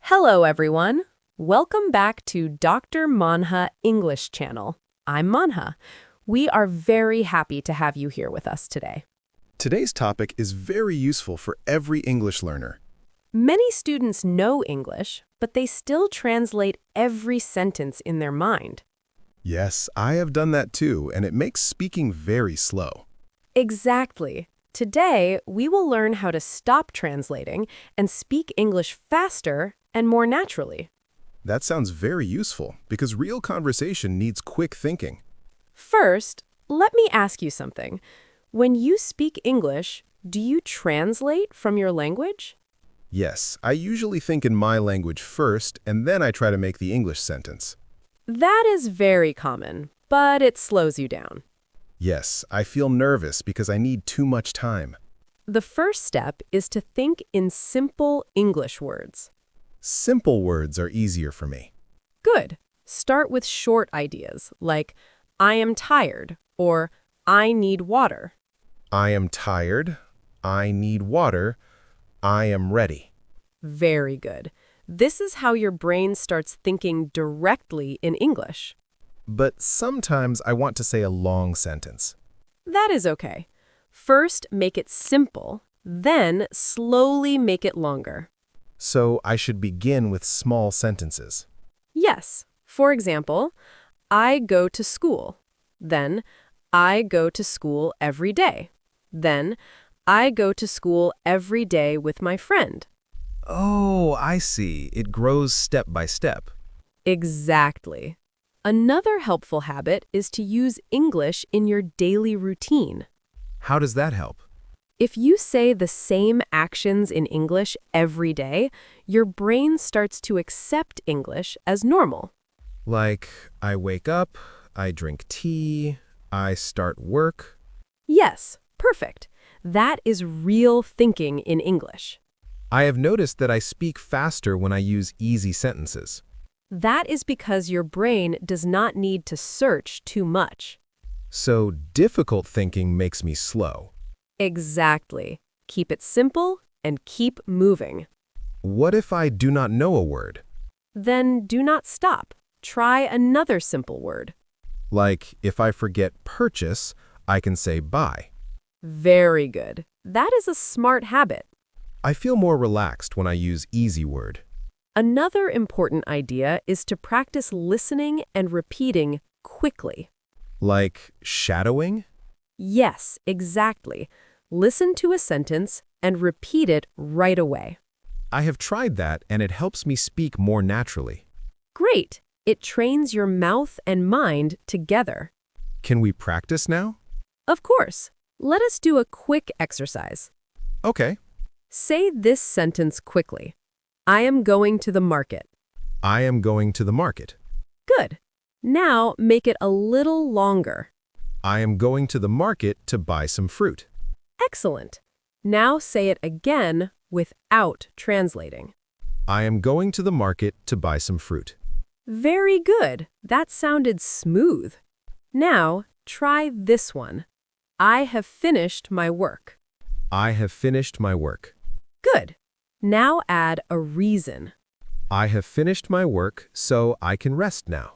Hello, everyone. Welcome back to Dr. Manha English Channel. I'm Manha. We are very happy to have you here with us today. Today's topic is very useful for every English learner. Many students know English, but they still translate every sentence in their mind. Yes, I have done that too, and it makes speaking very slow. Exactly. Today, we will learn how to stop translating and speak English faster and more naturally. That sounds very useful because real conversation needs quick thinking. First, let me ask you something. When you speak English, do you translate from your language? Yes, I usually think in my language first, and then I try to make the English sentence. That is very common, but it slows you down. Yes, I feel nervous because I need too much time. The first step is to think in simple English words. Simple words are easier for me. Good. Start with short ideas like, I am tired, or I need water. I am tired. I need water. I am ready. Very good. This is how your brain starts thinking directly in English. But sometimes I want to say a long sentence. That is okay. First, make it simple, then slowly make it longer. So I should begin with small sentences. Yes. For example, I go to school. Then, I go to school every day. Then, I go to school every day with my friend. Oh, I see. It grows step by step. Exactly. Another helpful habit is to use English in your daily routine. How does that help? If you say the same actions in English every day, your brain starts to accept English as normal. Like, I wake up, I drink tea, I start work. Yes, perfect. That is real thinking in English. I have noticed that I speak faster when I use easy sentences. That is because your brain does not need to search too much. So difficult thinking makes me slow. Exactly. Keep it simple and keep moving. What if I do not know a word? Then do not stop. Try another simple word. Like, if I forget purchase, I can say buy. Very good. That is a smart habit. I feel more relaxed when I use easy word. Another important idea is to practice listening and repeating quickly. Like shadowing? Yes, exactly. Listen to a sentence and repeat it right away. I have tried that and it helps me speak more naturally. Great. It trains your mouth and mind together. Can we practice now? Of course. Let us do a quick exercise. Okay. Say this sentence quickly. I am going to the market. I am going to the market. Good. Now make it a little longer. I am going to the market to buy some fruit. Excellent. Now say it again without translating. I am going to the market to buy some fruit. Very good. That sounded smooth. Now try this one. I have finished my work. I have finished my work. Good. Now add a reason. I have finished my work, so I can rest now.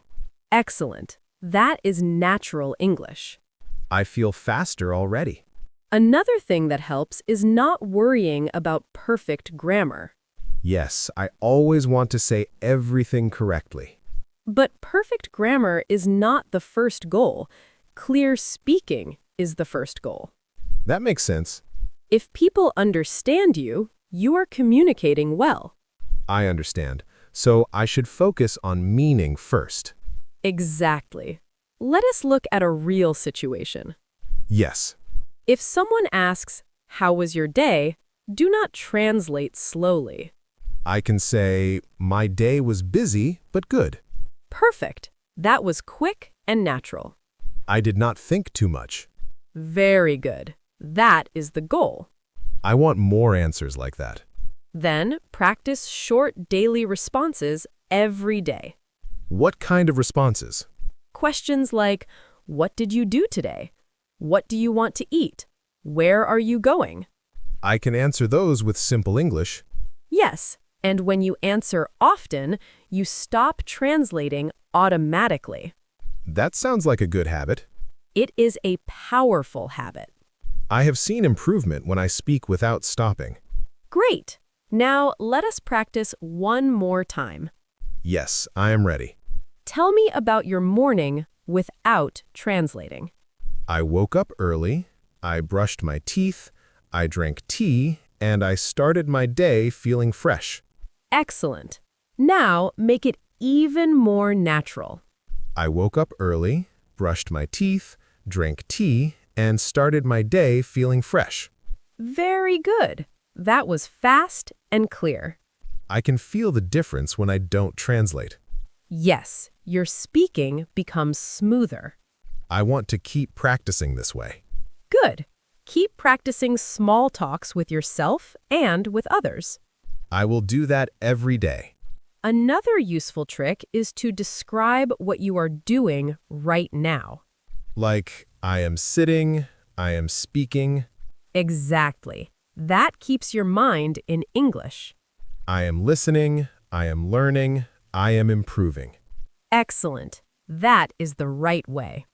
Excellent. That is natural English. I feel faster already. Another thing that helps is not worrying about perfect grammar. Yes, I always want to say everything correctly. But perfect grammar is not the first goal. Clear speaking is the first goal. That makes sense. If people understand you, you are communicating well. I understand. So I should focus on meaning first. Exactly. Let us look at a real situation. Yes. If someone asks, "How was your day?" do not translate slowly. I can say, my day was busy, but good. Perfect. That was quick and natural. I did not think too much. Very good. That is the goal. I want more answers like that. Then practice short daily responses every day. What kind of responses? Questions like, What did you do today? What do you want to eat? Where are you going? I can answer those with simple English. Yes, and when you answer often, you stop translating automatically. That sounds like a good habit. It is a powerful habit. I have seen improvement when I speak without stopping. Great! Now let us practice one more time. Yes, I am ready. Tell me about your morning without translating. I woke up early, I brushed my teeth, I drank tea, and I started my day feeling fresh. Excellent. Now make it even more natural. I woke up early, brushed my teeth, drank tea, and started my day feeling fresh. Very good. That was fast and clear. I can feel the difference when I don't translate. Yes, your speaking becomes smoother. I want to keep practicing this way. Good. Keep practicing small talks with yourself and with others. I will do that every day. Another useful trick is to describe what you are doing right now. Like, I am sitting, I am speaking, Exactly. That keeps your mind in English. I am listening, I am learning, I am improving. Excellent. That is the right way.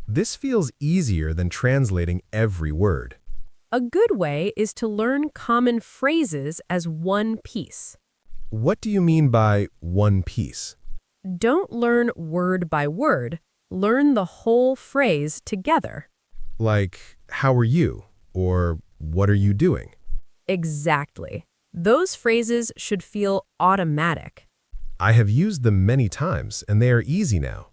This feels easier than translating every word. A good way is to learn common phrases as one piece. What do you mean by one piece? Don't learn word by word. Learn the whole phrase together. Like, how are you? Or what are you doing? Exactly. Those phrases should feel automatic. I have used them many times, and they are easy now.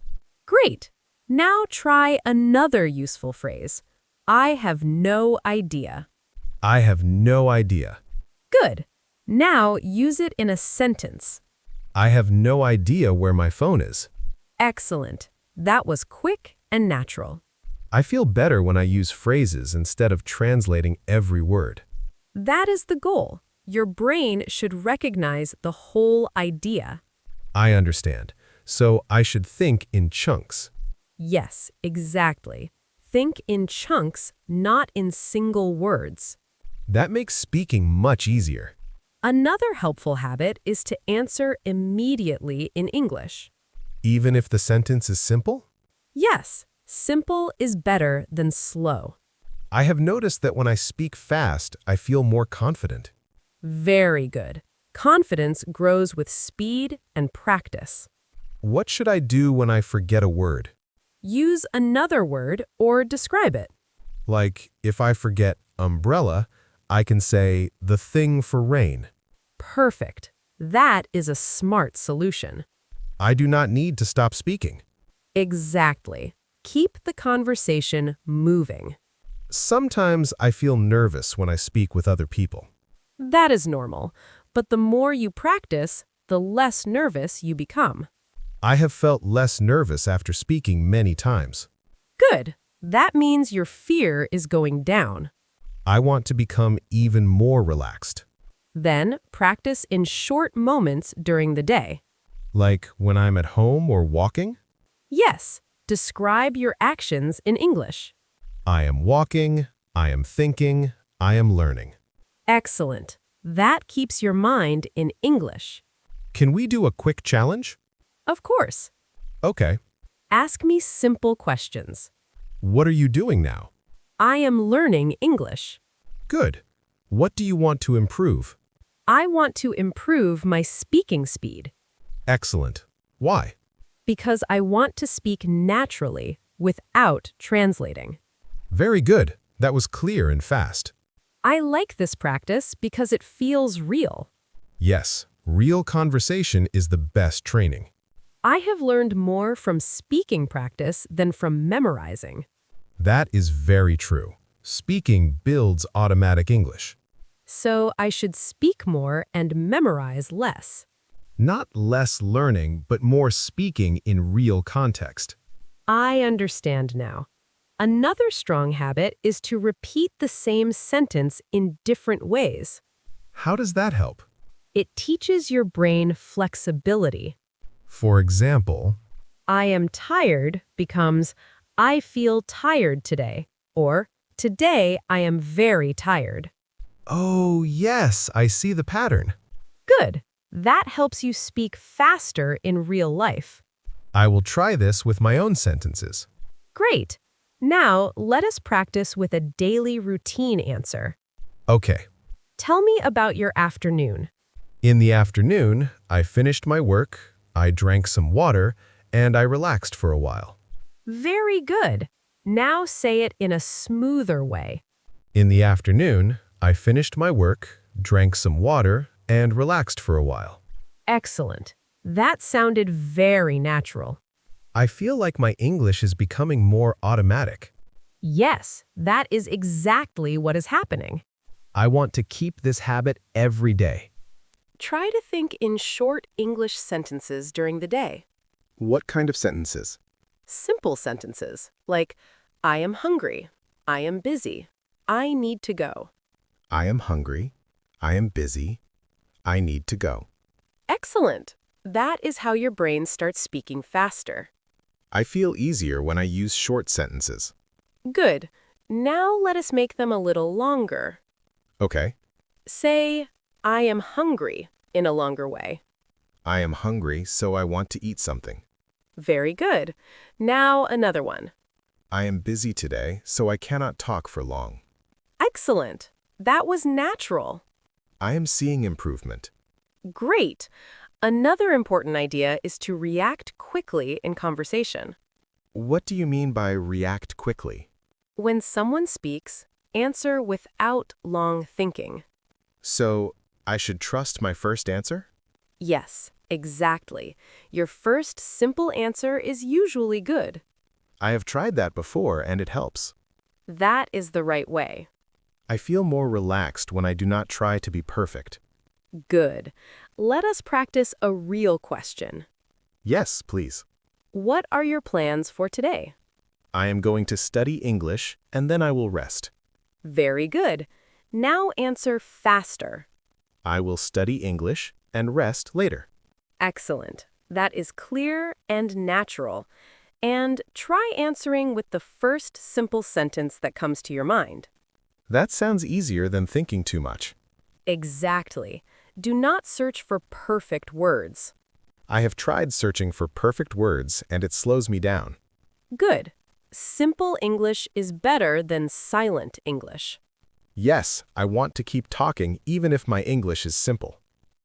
Great. Now try another useful phrase. I have no idea. I have no idea. Good. Now use it in a sentence. I have no idea where my phone is. Excellent. That was quick and natural. I feel better when I use phrases instead of translating every word. That is the goal. Your brain should recognize the whole idea. I understand. So I should think in chunks. Yes, exactly. Think in chunks, not in single words. That makes speaking much easier. Another helpful habit is to answer immediately in English. Even if the sentence is simple? Yes, simple is better than slow. I have noticed that when I speak fast, I feel more confident. Very good. Confidence grows with speed and practice. What should I do when I forget a word? Use another word or describe it. Like, if I forget umbrella, I can say the thing for rain. Perfect. That is a smart solution. I do not need to stop speaking. Exactly. Keep the conversation moving. Sometimes I feel nervous when I speak with other people. That is normal, but the more you practice, the less nervous you become. I have felt less nervous after speaking many times. Good. That means your fear is going down. I want to become even more relaxed. Then practice in short moments during the day. Like when I'm at home or walking? Yes, describe your actions in English. I am walking, I am thinking, I am learning. Excellent. That keeps your mind in English. Can we do a quick challenge? Of course. Okay. Ask me simple questions. What are you doing now? I am learning English. Good. What do you want to improve? I want to improve my speaking speed Excellent. Why? because I want to speak naturally without translating. Very good. That was clear and fast. I like this practice because it feels real. Yes, real conversation is the best training. I have learned more from speaking practice than from memorizing. That is very true. Speaking builds automatic English. So I should speak more and memorize less. Not less learning, but more speaking in real context. I understand now. Another strong habit is to repeat the same sentence in different ways. How does that help? It teaches your brain flexibility. For example, I am tired becomes I feel tired today, or today I am very tired. Oh, yes, I see the pattern. Good. That helps you speak faster in real life. I will try this with my own sentences. Great. Now, let us practice with a daily routine answer. Okay. Tell me about your afternoon. In the afternoon, I finished my work, I drank some water, and I relaxed for a while. Very good. Now say it in a smoother way. In the afternoon, I finished my work, drank some water, and relaxed for a while. Excellent. That sounded very natural. I feel like my English is becoming more automatic. Yes, that is exactly what is happening. I want to keep this habit every day. Try to think in short English sentences during the day. What kind of sentences? Simple sentences like, I am hungry, I am busy, I need to go. I am hungry. I am busy. I need to go. Excellent. That is how your brain starts speaking faster. I feel easier when I use short sentences. Good. Now let us make them a little longer. Okay. Say, I am hungry in a longer way. I am hungry, so I want to eat something. Very good. Now another one. I am busy today, so I cannot talk for long. Excellent. That was natural. I am seeing improvement. Great. Another important idea is to react quickly in conversation. What do you mean by react quickly? When someone speaks, answer without long thinking. So, I should trust my first answer? Yes, exactly. Your first simple answer is usually good. I have tried that before and it helps. That is the right way. I feel more relaxed when I do not try to be perfect. Good. Let us practice a real question. Yes, please. What are your plans for today? I am going to study English and then I will rest. Very good. Now answer faster. I will study English and rest later. Excellent. That is clear and natural. And try answering with the first simple sentence that comes to your mind. That sounds easier than thinking too much. Exactly. Do not search for perfect words. I have tried searching for perfect words and it slows me down. Good. Simple English is better than silent English. Yes, I want to keep talking even if my English is simple.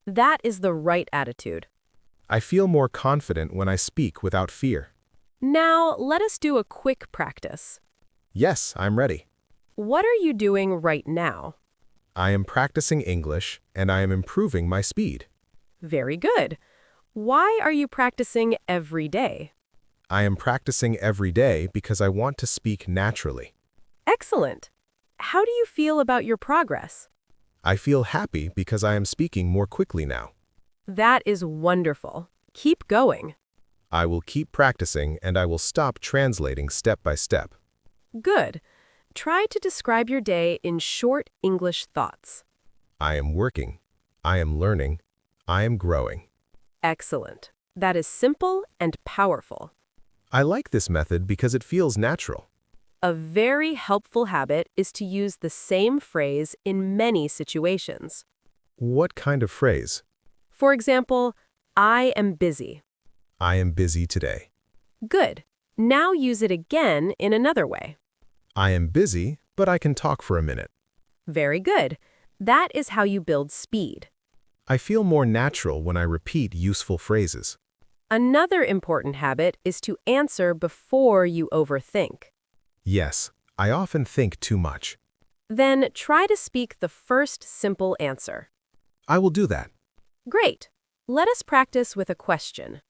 That is the right attitude. I feel more confident when I speak without fear. Now, let us do a quick practice. Yes, I'm ready. What are you doing right now? I am practicing English and I am improving my speed. Very good. Why are you practicing every day? I am practicing every day because I want to speak naturally. Excellent. How do you feel about your progress? I feel happy because I am speaking more quickly now. That is wonderful. Keep going. I will keep practicing and I will stop translating step by step. Good. Try to describe your day in short English thoughts. I am working. I am learning. I am growing. Excellent. That is simple and powerful. I like this method because it feels natural. A very helpful habit is to use the same phrase in many situations. What kind of phrase? For example, I am busy. I am busy today. Good. Now use it again in another way. I am busy, but I can talk for a minute. Very good. That is how you build speed. I feel more natural when I repeat useful phrases. Another important habit is to answer before you overthink. Yes, I often think too much. Then try to speak the first simple answer. I will do that. Great. Let us practice with a question.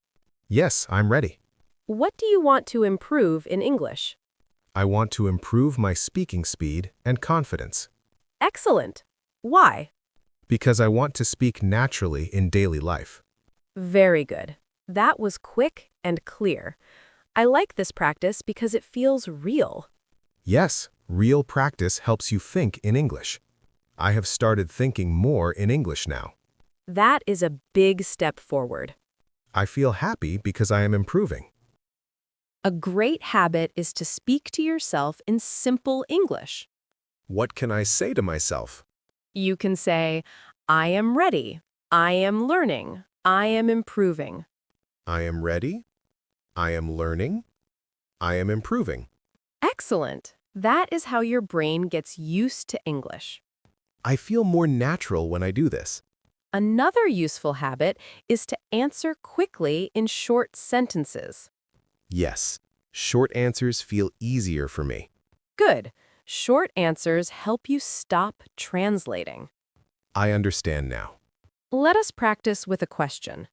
Yes, I'm ready. What do you want to improve in English? I want to improve my speaking speed and confidence. Excellent. Why? Because I want to speak naturally in daily life. Very good. That was quick and clear. I like this practice because it feels real. Yes, real practice helps you think in English. I have started thinking more in English now. That is a big step forward. I feel happy because I am improving. A great habit is to speak to yourself in simple English. What can I say to myself? You can say, I am ready, I am learning, I am improving. I am ready. I am learning. I am improving. Excellent. That is how your brain gets used to English. I feel more natural when I do this. Another useful habit is to answer quickly in short sentences. Yes, short answers feel easier for me. Good. Short answers help you stop translating. I understand now. Let us practice with a question.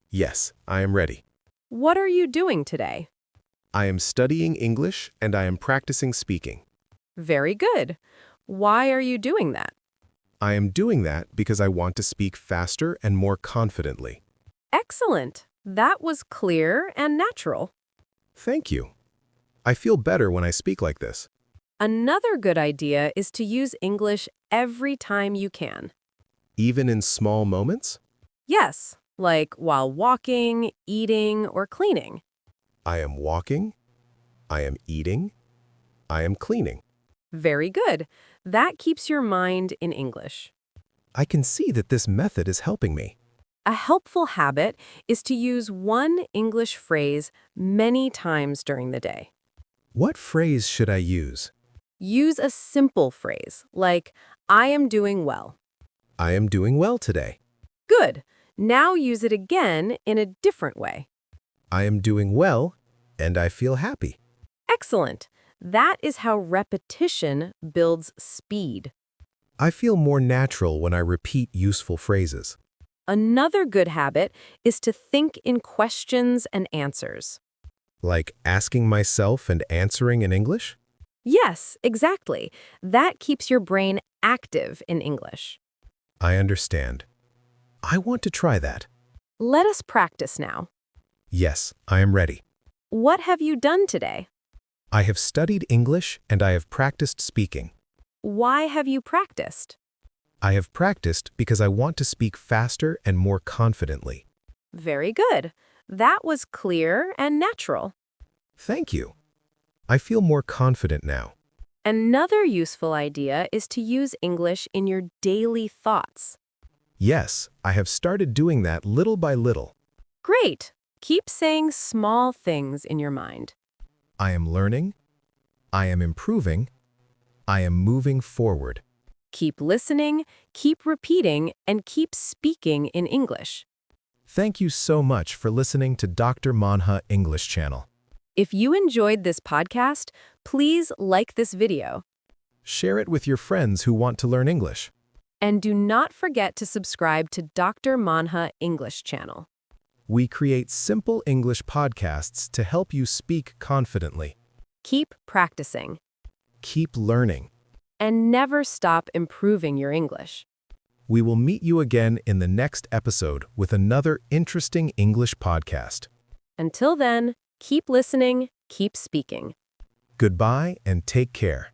Yes, I am ready. What are you doing today? I am studying English and I am practicing speaking. Very good. Why are you doing that? I am doing that because I want to speak faster and more confidently. Excellent. That was clear and natural. Thank you. I feel better when I speak like this. Another good idea is to use English every time you can. Even in small moments? Yes, like while walking, eating, or cleaning. I am walking. I am eating. I am cleaning. Very good. That keeps your mind in English. I can see that this method is helping me. A helpful habit is to use one English phrase many times during the day. What phrase should I use? Use a simple phrase like, I am doing well. I am doing well today. Good. Now use it again in a different way. I am doing well, and I feel happy. Excellent. That is how repetition builds speed. I feel more natural when I repeat useful phrases. Another good habit is to think in questions and answers. Like asking myself and answering in English? Yes, exactly. That keeps your brain active in English. I understand. I want to try that. Let us practice now. Yes, I am ready. What have you done today? I have studied English and I have practiced speaking. Why have you practiced? I have practiced because I want to speak faster and more confidently. Very good. That was clear and natural. Thank you. I feel more confident now. Another useful idea is to use English in your daily thoughts. Yes, I have started doing that little by little. Great. Keep saying small things in your mind. I am learning. I am improving. I am moving forward. Keep listening, keep repeating, and keep speaking in English. Thank you so much for listening to Dr. Manha English Channel. If you enjoyed this podcast, please like this video. Share it with your friends who want to learn English. And do not forget to subscribe to Dr. Manha English Channel. We create simple English podcasts to help you speak confidently. Keep practicing. Keep learning. And never stop improving your English. We will meet you again in the next episode with another interesting English podcast. Until then, keep listening, keep speaking. Goodbye and take care.